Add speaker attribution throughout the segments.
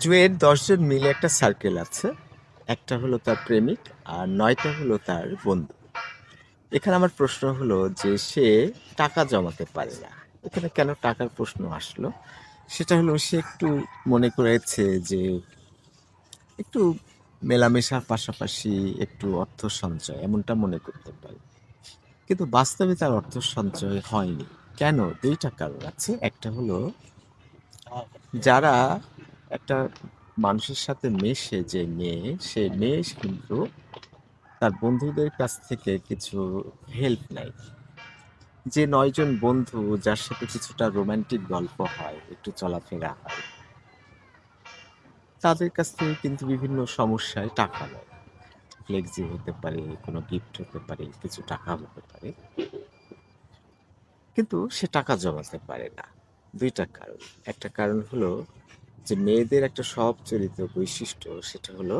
Speaker 1: জুয়ের ১০ জন মিলে একটা সার্কেল আছে। একটা হলো তার প্রেমিক আর ৯ টা হলো তার বন্ধু। এখানে আমার প্রশ্ন হলো যে সে টাকা জমাতে পারে না। এখানে কেন টাকার প্রশ্ন আসলো? সেটা হলো সে একটু মনে করেছে যে একটু মেলামেশার পাশাপাশি একটু অর্থ সঞ্চয় এমনটা মনে করতে পারে। কিন্তু বাস্তবে তার অর্থ সঞ্চয় হয়নি। কেন? ২ টা কারণ আছে। একটা হলো যারা একটা মানুষের সাথে মেশে যে মেয়ে, সে মেয়ে কিন্তু তার বন্ধুদের কাছ থেকে কিছু হেল্প নেয়। যে ৯ জন বন্ধু যার সাথে কিছুটা রোমান্টিক গল্প হয়, একটু চলাফেরা হয়, তাদের কাছ থেকে কিন্তু বিভিন্ন সমস্যায় টাকা নেয়। ফ্লেক্সি হতে পারে, কোনো গিফট হতে পারে, কিছু টাকা হতে পারে। কিন্তু সে টাকা জমাতে পারে না। ২ টা কারণ। একটা কারণ হলো যে মেয়েদের একটা স্বভাবচরিত বৈশিষ্ট্য, সেটা হলো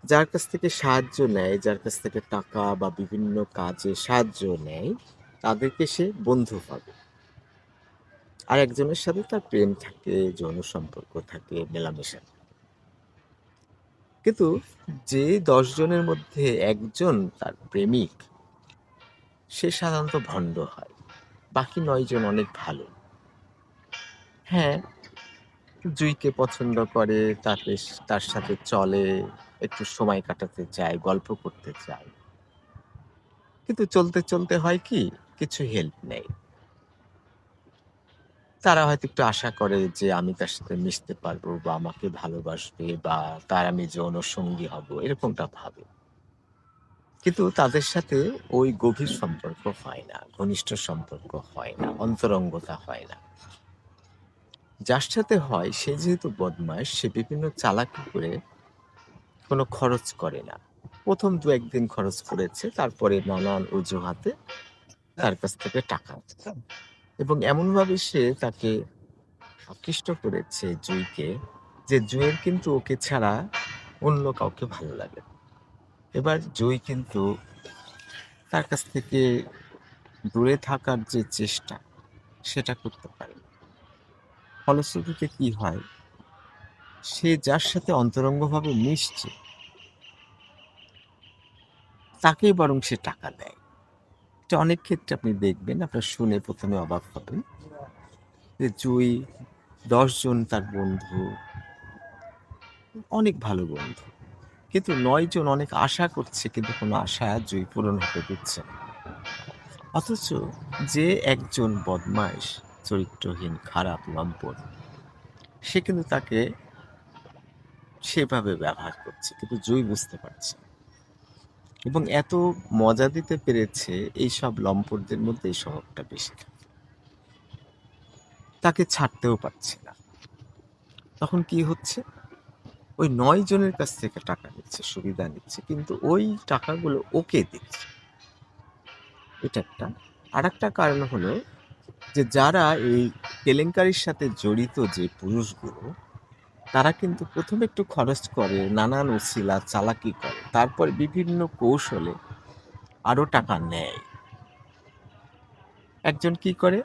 Speaker 1: যার কাছ থেকে সাহায্য নেয়, যার কাছ থেকে টাকা বা বিভিন্ন কাজে সাহায্য নেয়, তাদেরকে সে বন্ধু ভাবে। আর একজনের সাথে তার প্রেম থাকে, যৌন সম্পর্ক থাকে, মেলামেশা থাকে। কিন্তু যে ১০ জনের মধ্যে একজন তার প্রেমিক, সে সাধারণত ভণ্ড হয়। বাকি ৯ জন অনেক ভালো। হ্যাঁ, জুঁইকে পছন্দ করে, তার সাথে চলে, একটু সময় কাটাতে চায়, গল্প করতে চায়। কিন্তু চলতে, চলতে হয় কি? কিছু হেল্প নেয়। তারা হয়তো একটু আশা করে যে আমি তার সাথে মিশতে পারবো বা আমাকে ভালোবাসবে বা তার আমি যৌন সঙ্গী হব, এরকমটা ভাবে। কিন্তু তাদের সাথে ওই গভীর সম্পর্ক হয় না, ঘনিষ্ঠ সম্পর্ক হয় না, অন্তরঙ্গতা হয় না। যার সাথে হয় সে যেহেতু বদমাশ, সে বিভিন্ন চালাকি করে কোনো খরচ করে না। ১ম ২-১ দিন খরচ করেছে, তারপরে নানান অজুহাতে তার কাছ থেকে টাকা এবং এমনভাবে সে তাকে আকৃষ্ট করেছে জুঁইকে, যে জুঁইয়ের কিন্তু ওকে ছাড়া অন্য কাউকে ভালো লাগে না। এবার জুঁই কিন্তু তার কাছ থেকে দূরে থাকার যে চেষ্টা, সেটা করতে পারে না। ফলশ্রুতিতে কি হয়? সে যার সাথে অন্তরঙ্গভাবে মিশছে, তাকেই বরং সে টাকা দেয়। এটা অনেক ক্ষেত্রে আপনি দেখবেন, আপনার শুনে ১ম এ অবাক হবেন যে জুঁই ১০ জন তার বন্ধু, অনেক ভালো বন্ধু। কিন্তু ৯ জন অনেক আশা করছে, কিন্তু কোনো আশা জুঁই পূরণ হতে দিচ্ছে না। অথচ যে একজন বদমাইশ, চরিত্রহীন, খারাপ, লম্পট, সে কিন্তু তাকে সেভাবে ব্যবহার করছে। কিন্তু জুঁই বুঝতে পারছে না। এবং এত মজা দিতে পেরেছে এইসব লম্পটদের মধ্যে এই স্বভাবটা বেশি থাকে। তাকে ছাড়তেও পারছে না। তখন কি হচ্ছে? ওই ৯ জনের কাছ থেকে টাকা নিচ্ছে, সুবিধা নিচ্ছে। কিন্তু ওই টাকাগুলো ওকে দিচ্ছে। এটা একটা। আরেকটা কারণ হলো যে যারা এই কেলেঙ্কারির সাথে জড়িত যে পুরুষগুলো, তারা কিন্তু ১ম এ একটু খরচ করে, নানান উছিলা চালাকি করে। তারপর বিভিন্ন কৌশলে আরো টাকা নেয়। একজন কি করে?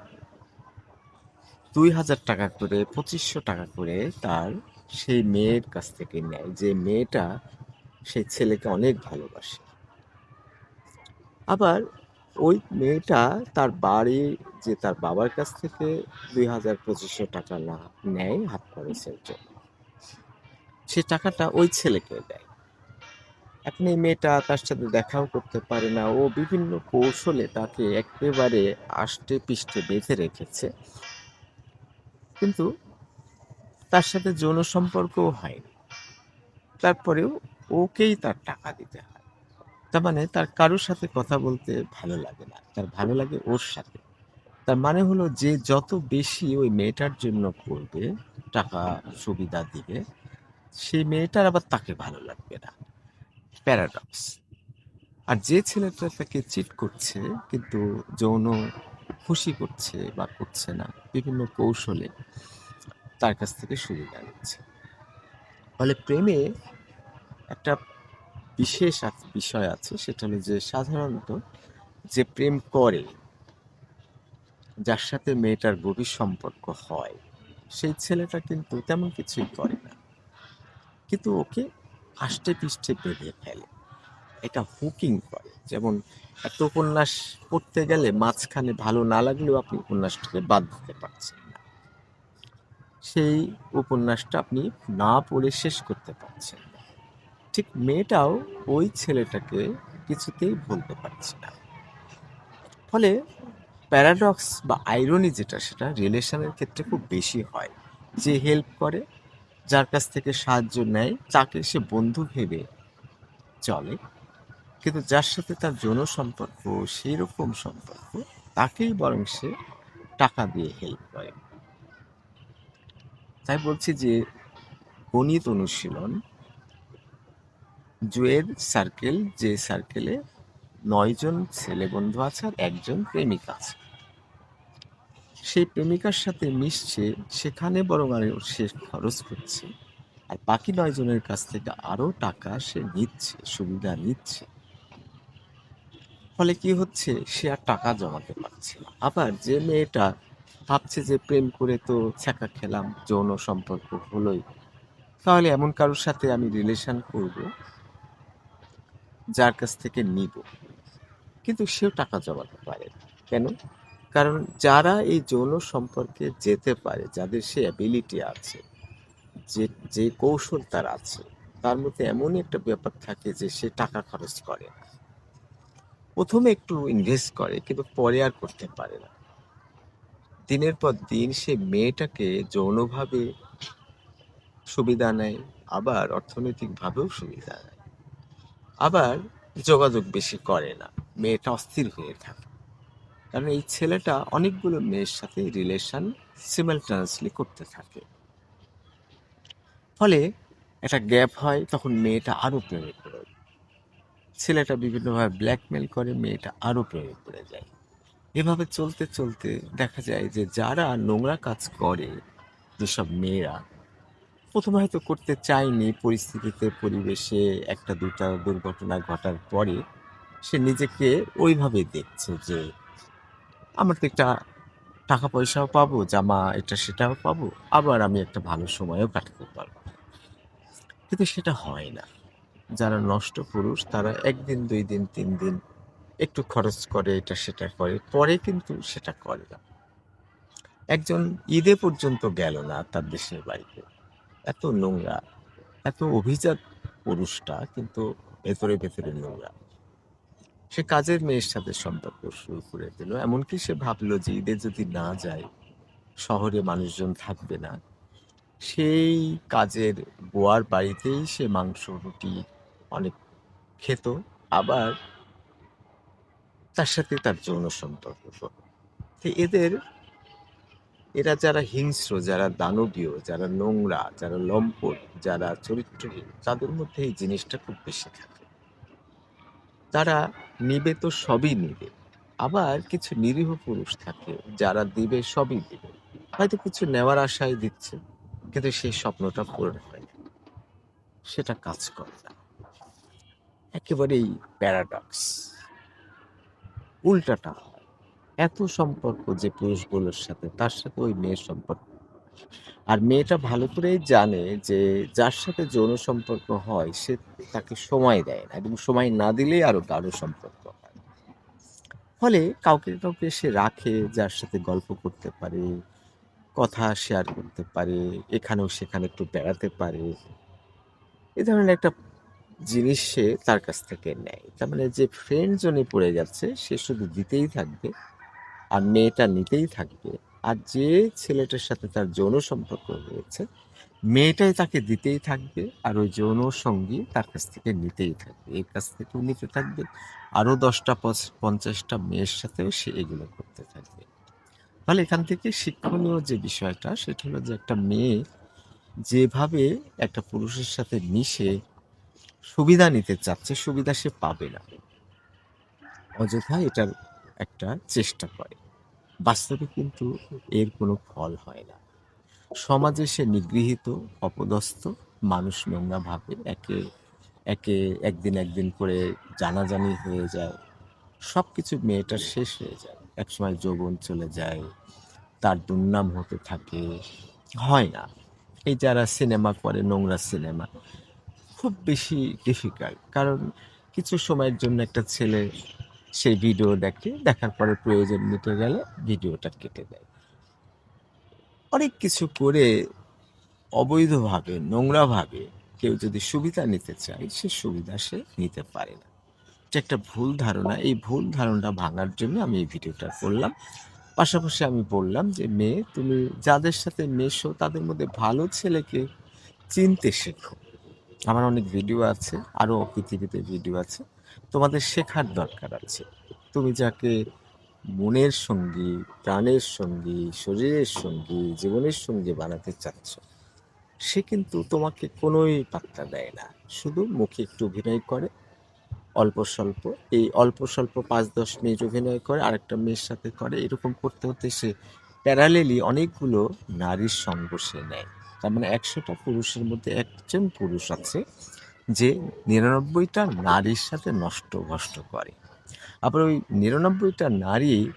Speaker 1: ৳২,০০০ করে, ৳২৫০০ করে তার সেই মেয়ের কাছ থেকে নেয়। যে মেয়েটা সেই ছেলেকে অনেক ভালোবাসে। আবার ওই মেয়েটা তার বাড়ি, যে তার বাবার কাছ থেকে ২,০০০-২৫০০ নেয় হাত খরচের জন্য। সে টাকাটা ওই ছেলেকে দেয়। এখন এই মেয়েটা তার সাথে দেখাও করতে পারে না। ও বিভিন্ন কৌশলে তাকে এক্কেবারে আষ্টেপৃষ্ঠে বেঁধে রেখেছে। কিন্তু তার সাথে যৌন সম্পর্কও হয়নি। তারপরেও ওকেই তার টাকা দিতে হয়। তার মানে তার কারোর সাথে কথা বলতে ভালো লাগে না। তার ভালো লাগে ওর সাথে। তার মানে হলো যে যত বেশি ওই মেয়েটার জন্য করবে, টাকা সুবিধা দিবে, সেই মেয়েটার আবার তাকে ভালো লাগবে না। প্যারাডক্স। আর যে ছেলেটা তাকে চিট করছে কিন্তু যৌন খুশি করছে বা করছে না, বিভিন্ন কৌশলে তার কাছ থেকে সুবিধা নিচ্ছে। ফলে প্রেমে একটা বিশেষ বিষয় আছে, সেটা হলো যে সাধারণত যে প্রেম করে, যার সাথে মেয়েটার গভীর সম্পর্ক হয়, সেই ছেলেটা কিন্তু তেমন কিছুই করে না, কিন্তু ওকে আষ্টে পৃষ্ঠে বেঁধে ফেলে, এটা হুকিং করে। যেমন একটা উপন্যাস পড়তে গেলে মাঝখানে ভালো না লাগলেও আপনি উপন্যাসটাকে বাদ দিতে পারছেন না, সেই উপন্যাসটা আপনি না পড়ে শেষ করতে পারছেন না। ঠিক মেয়েটাও ওই ছেলেটাকে কিছুতেই ভুলতে পারছে না। ফলে প্যারাডক্স বা আইরনি যেটা, সেটা রিলেশনের ক্ষেত্রে খুব বেশি হয়। যে হেল্প করে, যার কাছ থেকে সাহায্য নেয়, তাকে সে বন্ধু ভেবে চলে, কিন্তু যার সাথে তার যৌন সম্পর্ক, সেই রকম সম্পর্ক, তাকেই বরং সে টাকা দিয়ে হেল্প করে। তাই বলছি যে গণিত অনুশীলন, জুয়ের সার্কেল, যে সার্কেলে 9 জন ছেলে বন্ধু আছে আর একজন প্রেমিকা আছে, সেই প্রেমিকার সাথে মিশছে, সেখানে বরং আরো সে খরচ করছে, আর বাকি 9 জনের কাছ থেকে আরো টাকা সে নিচ্ছে, সুবিধা নিচ্ছে। ফলে কি হচ্ছে, সে আর টাকা জমাতে পারছে না। আবার যে মেয়েটা ভাবছে যে প্রেম করে তো ছ্যাঁকা খেলাম, যৌন সম্পর্ক হলোই, তাহলে এমন কারোর সাথে আমি রিলেশন করব যার কাছ থেকে নিব, কিন্তু সেও টাকা জমাতে পারে না। কেন? কারণ যারা এই যৌন সম্পর্কে যেতে পারে, যাদের সে অ্যাবিলিটি আছে, যে যে কৌশল তার আছে, তার মধ্যে এমনই একটা ব্যাপার থাকে যে সে টাকা খরচ করে না। প্রথমে একটু ইনভেস্ট করে, কিন্তু পরে আর করতে পারে না। দিনের পর দিন সে মেয়েটাকে যৌনভাবে সুবিধা নেয়, আবার অর্থনৈতিকভাবেও সুবিধা নেয়, আবার যোগাযোগ বেশি করে না, মেয়েটা অস্থির হয়ে থাকে। কারণ এই ছেলেটা অনেকগুলো মেয়ের সাথে রিলেশন সিমালটানেসলি করতে থাকে। ফলে একটা গ্যাপ হয়, তখন মেয়েটা আরো প্রেমে পড়ে যায়। ছেলেটা বিভিন্নভাবে ব্ল্যাকমেল করে, মেয়েটা আরো প্রেমে পড়ে যায়। এভাবে চলতে চলতে দেখা যায় যে যারা নোংরা কাজ করে, যেসব মেয়েরা প্রথমে হয়তো করতে চায়নি, পরিস্থিতিতে পরিবেশে একটা দুটা দুর্ঘটনা ঘটার পরে সে নিজেকে ওইভাবে দেখছে যে আমার তো একটা টাকা পয়সাও পাবো, জামা এটা সেটাও পাবো, আবার আমি একটা ভালো সময়ও কাটাতে পারবো। কিন্তু সেটা হয় না। যারা নষ্ট পুরুষ তারা 1 দিন 2 দিন 3 দিন একটু খরচ করে, এটা সেটা করে, পরে কিন্তু সেটা করে না। একজন ঈদে পর্যন্ত গেল না তার দেশের বাড়িতে। এত নোংরা, এত অভিজাত পুরুষটা, কিন্তু ভেতরে ভেতরে নোংরা। সে কাজের মেয়ের সাথে সম্পর্ক শুরু করে দিল। এমনকি সে ভাবলো যে ঈদে যদি না যায়, শহরে মানুষজন থাকবে না, সেই কাজের বুয়ার বাড়িতেই সে মাংস রুটি অনেক খেত, আবার তার সাথে তার যৌন সম্পর্ক করত। তো এরা যারা হিংস্র, যারা দানবীয়, যারা নোংরা, যারা লম্পট, যারা চরিত্রহীন, তাদের মধ্যে এই জিনিসটা খুব বেশি থাকে। তারা নিবে তো সবই নিবে। আবার কিছু নিরীহ পুরুষ থাকে যারা দিবে সবই দিবে। হয়তো কিছু নেওয়ার আশায় দিচ্ছে, কিন্তু সেই স্বপ্নটা পূরণ হয় না। সেটা কাজ করে না। একেবারেই প্যারাডক্স। উল্টাটা হয়। এত সম্পর্ক যে পুরুষগুলোর সাথে, তার সাথে ওই মেয়ের সম্পর্ক। আর মেয়েটা ভালো করেই জানে যে যার সাথে যৌন সম্পর্ক হয় সে তাকে সময় দেয় না, এবং সময় না দিলেই আরো গাঢ় সম্পর্ক হয়। ফলে কাউকে কাউকে সে রাখে, যার সাথে গল্প করতে পারে, কথা শেয়ার করতে পারে, এখানেও সেখানে একটু বেড়াতে পারে। এ ধরনের একটা জিনিস সে তার কাছ থেকে নেয়। তার মানে যে ফ্রেন্ড জোনে পড়ে যাচ্ছে, সে শুধু দিতেই থাকবে, আর মেয়েটা নিতেই থাকবে। আর যে ছেলেটার সাথে তার যৌন সম্পর্ক রয়েছে, মেয়েটাই তাকে দিতেই থাকবে, আর ওই যৌন সঙ্গী তার কাছ থেকে নিতেই থাকবে। এর কাছ থেকেও নিতে থাকবে, আরো 10টা 50টা মেয়ের সাথেও সে এগুলো করতে থাকবে। তাহলে এখান থেকে শিক্ষণীয় যে বিষয়টা, সেটা হলো যে একটা মেয়ে যেভাবে একটা পুরুষের সাথে মিশে সুবিধা নিতে চাচ্ছে, সুবিধা সে পাবে না, অযথা এটার একটা চেষ্টা করে। বাস্তবে কিন্তু এর কোনো ফল হয় না। সমাজে সে নিগৃহীত, অপদস্থ, মানুষ নোংরা ভাবে, একে একে একদিন একদিন করে জানাজানি হয়ে যায়। সবকিছু মেয়েটার শেষ হয়ে যায়। একসময় যৌবন চলে যায়, তার দুর্নাম হতে থাকে, হয় না। এই যারা সিনেমা করে নোংরা সিনেমা খুব বেশি ডিফিকাল্ট। কারণ কিছু সময়ের জন্য একটা ছেলে সেই ভিডিও দেখে, দেখার পরে প্রয়োজন মিটে গেলে ভিডিওটা কেটে দেয়। অনেক কিছু করে অবৈধভাবে, নোংরাভাবে কেউ যদি সুবিধা নিতে চায়, সে সুবিধা সে নিতে পারে না। এটা একটা ভুল ধারণা। এই ভুল ধারণা ভাঙার জন্য আমি এই ভিডিওটা করলাম। পাশাপাশি আমি বললাম যে, "মেয়ে তুমি যাদের সাথে মেশো তাদের মধ্যে ভালো ছেলেকে চিনতে শেখো। আমার অনেক ভিডিও আছে, আরও পৃথিবীতে ভিডিও আছে। তোমাদের শেখার দরকার আছে। তুমি যাকে মনের সঙ্গী, প্রাণের সঙ্গী, শরীরের সঙ্গী, জীবনের সঙ্গী বানাতে চাচ্ছ, সে কিন্তু তোমাকে কোনোই পাত্তা দেয় না। শুধু মুখে একটু অভিনয় করে, অল্প স্বল্প। এই অল্প স্বল্প ৫-১০ মিনিট অভিনয় করে, আরেকটা মেয়ের সাথে করে। এরকম করতে, করতে সে প্যারালেলি অনেকগুলো নারীর সঙ্গ সে নেয়। তার মানে ১০০টা পুরুষের মধ্যে একজন পুরুষ আছে যে ৯৯টা নারীর সাথে নষ্ট-ভষ্ট করে। আবার ওই ৯৯টা নারী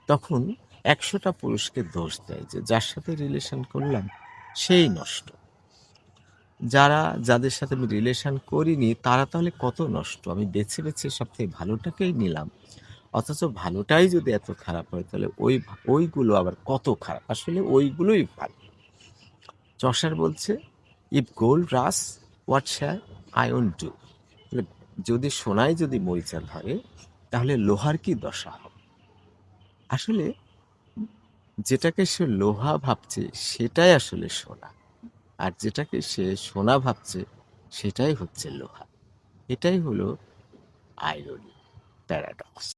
Speaker 1: তখন ১০০টা পুরুষকে দোষ দেয় যে, "যার সাথে রিলেশন করলাম সেই নষ্ট। যাদের সাথে আমি রিলেশন করিনি তারা তাহলে কত নষ্ট। আমি বেছে, বেছে সবথেকে ভালোটাকেই নিলাম। অথচ ভালোটাই যদি এত খারাপ হয় তাহলে ওইগুলো আবার কত খারাপ। আসলে ওইগুলোই ভালো।" চসার বলছে, "if gold rust what shall iron do?" মানে যদি সোনায় যদি মরিচা ধরে তাহলে লোহার কি দশা হবে? আসলে যেটাকে সে লোহা ভাবছে সেটাই আসলে সোনা। আর যেটাকে সে সোনা ভাবছে সেটাই হচ্ছে লোহা। এটাই হলো আইরনি, প্যারাডক্স।